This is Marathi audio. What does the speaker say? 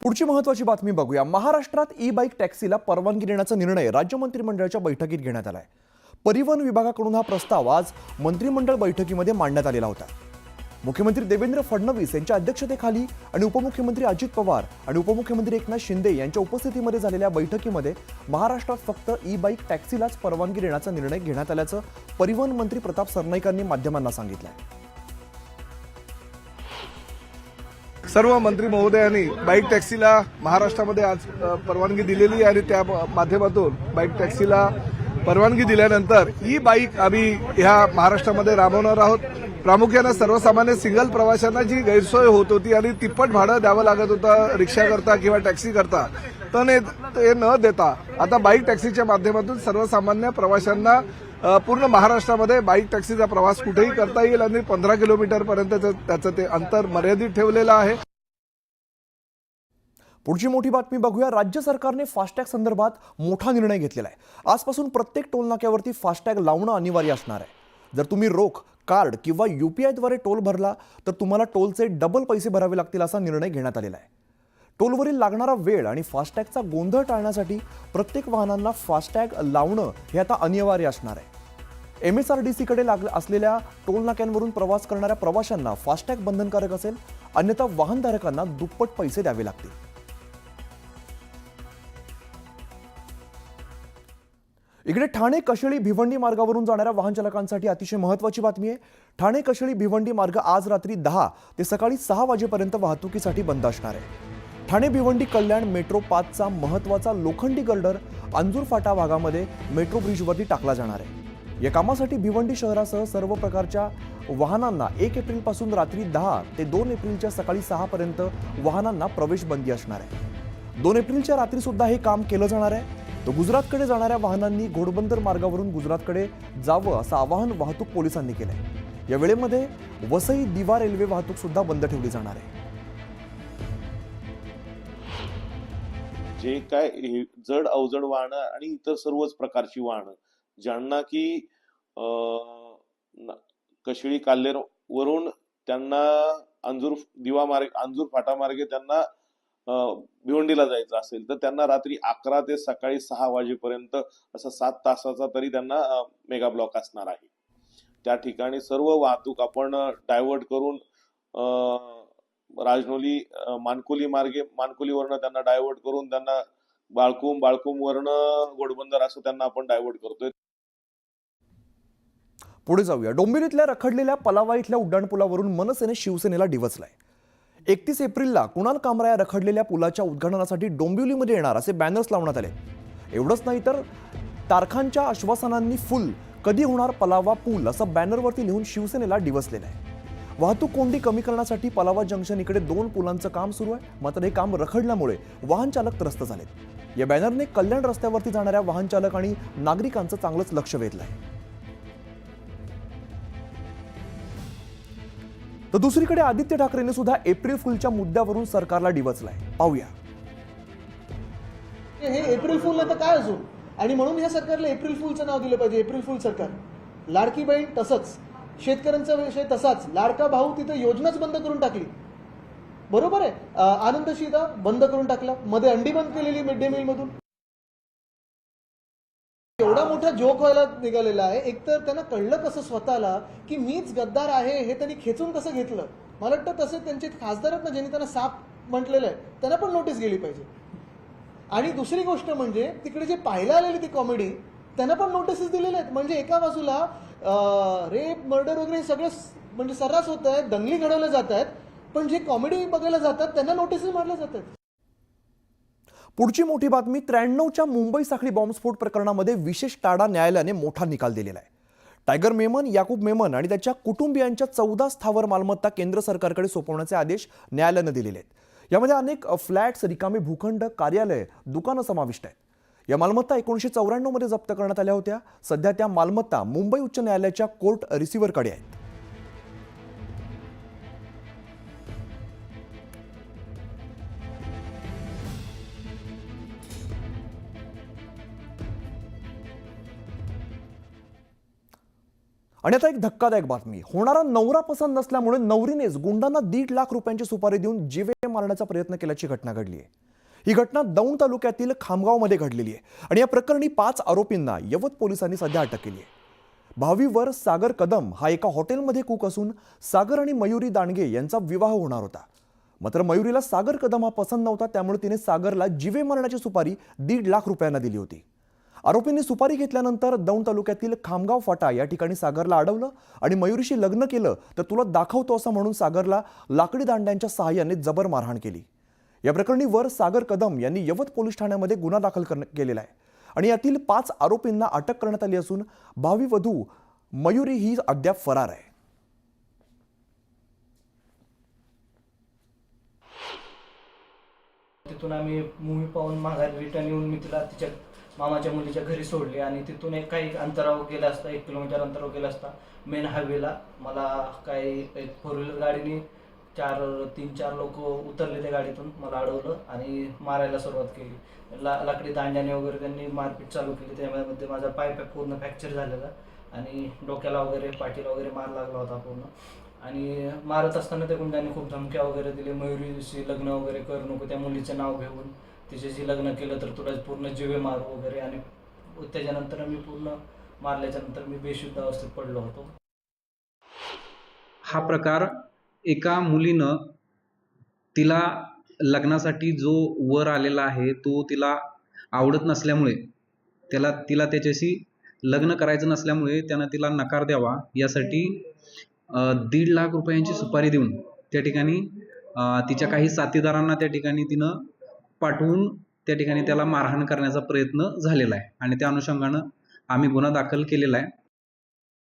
पुढची महत्त्वाची बातमी बघूया। महाराष्ट्रात ई बाईक टॅक्सीला परवानगी देण्याचा निर्णय राज्य मंत्रिमंडळाच्या बैठकीत घेण्यात आलाय। परिवहन विभागाकडून हा प्रस्ताव आज मंत्रिमंडळ बैठकीमध्ये मांडण्यात आलेला होता। मुख्यमंत्री देवेंद्र फडणवीस यांच्या अध्यक्षतेखाली आणि उपमुख्यमंत्री अजित पवार आणि उपमुख्यमंत्री एकनाथ शिंदे यांच्या उपस्थितीमध्ये झालेल्या बैठकीमध्ये महाराष्ट्रात फक्त ई बाईक टॅक्सीलाच परवानगी देण्याचा निर्णय घेण्यात आल्याचं परिवहन मंत्री प्रताप सरनाईकांनी माध्यमांना सांगितलं। सर्व मंत्री महोदयांनी बाईक टॅक्सीला महाराष्ट्रामध्ये आज परवानगी दिलेली आणि त्या माध्यमातून बाईक टॅक्सीला परवानगी दिल्यानंतर ई बाईक आम्ही ह्या महाराष्ट्रामध्ये राबवणार आहोत। प्रामुख्याने सर्वसामान्य सिंगल प्रवाशांना जी गैरसोय होत होती आणि तिप्पट भाडं द्यावं लागत होतं रिक्षा करता किंवा टॅक्सी करता, तर ते न देता आता बाईक टॅक्सीच्या माध्यमातून सर्वसामान्य प्रवाशांना पूर्ण महाराष्ट्रामध्ये बाईक टॅक्सीचा प्रवास कुठेही करता येईल आणि 15 किलोमीटरपर्यंत त्याचं ते अंतर मर्यादित ठेवलेलं आहे। पुढची मोठी बातमी बघूया। राज्य सरकारने फास्टॅग संदर्भात मोठा निर्णय घेतलेला आहे। आजपासून प्रत्येक टोल नाक्यावरती फास्टॅग लावणं अनिवार्य असणार आहे। जर तुम्ही रोख, कार्ड किंवा यूपीआयद्वारे टोल भरला तर तुम्हाला टोलचे डबल पैसे भरावे लागतील असा निर्णय घेण्यात आलेला आहे। टोलवरील लागणारा वेळ आणि फास्टॅगचा गोंधळ टाळण्यासाठी प्रत्येक वाहनांना फास्टॅग लावणं हे आता अनिवार्य असणार आहे। MSRDCकडे असलेल्या टोल नाक्यांवरून प्रवास करणाऱ्या प्रवाशांना फास्टॅग बंधनकारक असेल, अन्यथा वाहनधारकांना दुप्पट पैसे द्यावे लागतील। इकडे ठाणे कशेळी भिवंडी मार्गावरून जाणाऱ्या वाहन चालकांसाठी अतिशय महत्त्वाची बातमी आहे। ठाणे कशेळी भिवंडी मार्ग आज रात्री 10 ते सकाळी 6 वाजेपर्यंत वाहतुकीसाठी बंद असणार आहे। ठाणे भिवंडी कल्याण मेट्रो 5चा महत्त्वाचा लोखंडी गर्डर अंजूर फाटा भागामध्ये मेट्रो ब्रिजवरती टाकला जाणार आहे। या कामासाठी भिवंडी शहरासह सर्व प्रकारच्या वाहनांना 1 एप्रिलपासून रात्री 10 ते 2 एप्रिलच्या सकाळी 6 पर्यंत वाहनांना प्रवेश बंदी असणार आहे। 2 एप्रिलच्या रात्री सुद्धा हे काम केलं जाणार आहे। तो गुजरातकडे जाणाऱ्या वाहनांनी घोडबंदर मार्गावरून गुजरातकडे जावं असं आवाहन वाहतूक पोलिसांनी केलंय। या वेळेमध्ये वसई दिवा रेल्वे वाहतूक सुद्धा बंद ठेवली जाणार आहे। जे काय जड अवजड वाहनं आणि इतर सर्वच प्रकारची वाहनं ज्यांना की कशेळी काल्हेर वरून त्यांना अंजूर फाटा मार्गे त्यांना भिवंडीला जायचं असेल तर त्यांना रात्री 11 ते सकाळी 6 वाजेपर्यंत असं 7 तासाचा तरी त्यांना मेगा ब्लॉक असणार आहे। त्या ठिकाणी सर्व वाहतूक आपण डायव्हर्ट करून राजनोली मानकोली मार्गे मानकोलीवरनं त्यांना डायव्हर्ट करून त्यांना बाळकूम वरनं घोडबंदर असं त्यांना आपण डायव्हर्ट करतोय। पुढे जाऊया। डोंबिवलीतल्या रखडलेल्या पलावा इथल्या उड्डाणपुलावरून मनसेने शिवसेनेला डिवचलाय। 31 एप्रिलला कुणाल कामरा या रखडलेल्या पुलाच्या उद्घाटनासाठी डोंबिवलीमध्ये येणार असे बॅनर्स लावण्यात आले। एवढंच नाही तर तारखांच्या आश्वासनांनी फुल कधी होणार पलावा पूल असं बॅनरवरती लिहून शिवसेनेला डिवचलेलं आहे। वाहतूक कोंडी कमी करण्यासाठी पलावा जंक्शन इकडे 2 पुलांचं काम सुरू आहे, मात्र हे काम रखडल्यामुळे वाहन चालक त्रस्त झालेत। या बॅनरने कल्याण रस्त्यावरती जाणाऱ्या वाहन चालक आणि नागरिकांचं चांगलंच लक्ष वेधलंय। तर दुसरीकडे आदित्य ठाकरेंनी सुद्धा एप्रिल फुलच्या मुद्द्यावरून सरकारला डिवचलाय। पाहूया। हे एप्रिल फुल तर काय अजून, आणि म्हणून या सरकारला एप्रिल फुलचं नाव दिलं पाहिजे। एप्रिल फुल सरकार। लाडकी बहीण तसंच, शेतकऱ्यांचा विषय तसाच, लाडका भाऊ तिथे योजनाच बंद करून टाकली। बरोबर आहे, आनंद शिधा बंद करून टाकला, मध्ये अंडी बंद केलेली मिड डे मील मधून। एवढा मोठा जोक व्हायला निघालेला आहे। एकतर त्यांना कळलं कसं स्वतःला की मीच गद्दार आहे हे त्यांनी खेचून कसं घेतलं। मला वाटतं तसे त्यांचे खासदार आहेत ना ज्यांनी त्यांना साप म्हटलेलं आहे, त्यांना पण नोटीस गेली पाहिजे। आणि दुसरी गोष्ट म्हणजे तिकडे जे पाहायला आलेली ती कॉमेडी त्यांना पण नोटीसेस दिलेल्या आहेत। म्हणजे एका बाजूला रेप मर्डर वगैरे सगळं म्हणजे सर्रास होत आहे, दंगली घडवल्या जात आहेत, पण जे कॉमेडी बघायला जातात त्यांना नोटीसेस मारल्या जातात। पुढची मोठी बातमी। 93च्या मुंबई साखळी बॉम्बस्फोट प्रकरणामध्ये विशेष टाडा न्यायालयाने मोठा निकाल दिलेला आहे। टायगर मेमन, याकूब मेमन आणि त्याच्या कुटुंबियांच्या 14 स्थावर मालमत्ता केंद्र सरकारकडे सोपवण्याचे आदेश न्यायालयाने दिलेले आहेत। यामध्ये अनेक फ्लॅट्स, रिकामे भूखंड, कार्यालय, दुकानं समाविष्ट आहेत। या मालमत्ता 1994 मध्ये जप्त करण्यात आल्या होत्या। सध्या त्या मालमत्ता मुंबई उच्च न्यायालयाच्या कोर्ट रिसिव्हरकडे आहेत। आणि आता एक धक्कादायक बातमी. होणारा नवरा पसंत नसल्यामुळे नवरीनेच गुंडांना 1.5 लाख रुपयांची सुपारी देऊन जीवे मारण्याचा प्रयत्न केल्याची घटना घडली आहे. ही घटना दौंड तालुक्यातील खामगावमध्ये घडलेली आहे आणि या प्रकरणी 5 आरोपींना यवत पोलिसांनी सध्या अटक केली आहे. 22 वर सागर कदम हा एका हॉटेलमध्ये कुक असून सागर आणि मयुरी दांडगे यांचा विवाह होणार होता. मात्र मयुरीला सागर कदम हा पसंत नव्हता, त्यामुळे तिने सागरला जीवे मारण्याची सुपारी 1.5 लाख रुपयांना दिली होती. आरोपींनी सुपारी घेतल्यानंतर दौंड तालुक्यातील खामगाव फाटा या ठिकाणी सागरला अडवलं आणि मयुरीशी लग्न केलं तर तुला दाखवतो असं म्हणून सागरला लाकडी दांड्यांच्या सहाय्याने जबर मारहाण केली. या प्रकरणी वर सागर कदम यांनी यवत पोलीस ठाण्यामध्ये गुन्हा दाखल केलेला आहे आणि यातील 5 आरोपींना अटक करण्यात आली असून भावी वधू मयुरी ही अद्याप फरार आहे. तिथून आम्ही मूवी पाहून माघारी रिटर्न येऊन मी तिला तिच्या मामाच्या मुलीच्या घरी सोडले आणि तिथून एक काही अंतरावर गेला असता 1 किलोमीटर अंतरावर गेला असता मेन हायवेला मला काही एक 4 व्हीलर गाडीने 3-4 लोक उतरले त्या गाडीतून, मला अडवलं आणि मारायला सुरुवात केली. लाकडी दांड्याने वगैरे त्यांनी मारपीट चालू केली. त्यामध्ये माझा पाय पूर्ण फ्रॅक्चर झालेला आणि डोक्याला वगैरे पाठीला वगैरे मार लागला होता पूर्ण. आणि मारत असताना त्या गुंडांनी खूप धमक्या वगैरे दिले, मयुरीशी लग्न वगैरे करू नको, त्या मुलीचं नाव घेऊन तिच्याशी लग्न केलं तर तुला पूर्ण जीवे मारू वगैरे. आणि त्याच्यानंतर मी पूर्ण मारल्याच्या नंतर मी बेशुद्ध अवस्थेत पडलो होतो. हा प्रकार एका मुलीनं तिला लग्नासाठी जो वर आलेला आहे तो तिला आवडत नसल्यामुळे तिला त्याच्याशी लग्न करायचं नसल्यामुळे त्यानं तिला नकार द्यावा यासाठी 1.5 लाख रुपयांची सुपारी देऊन त्या ठिकाणी तिच्या काही साथीदारांना त्या ठिकाणी तिनं पाठवून त्या ठिकाणी त्याला मारहाण करण्याचा प्रयत्न झालेला आहे आणि त्या अनुषंगानं आम्ही गुन्हा दाखल केलेला आहे.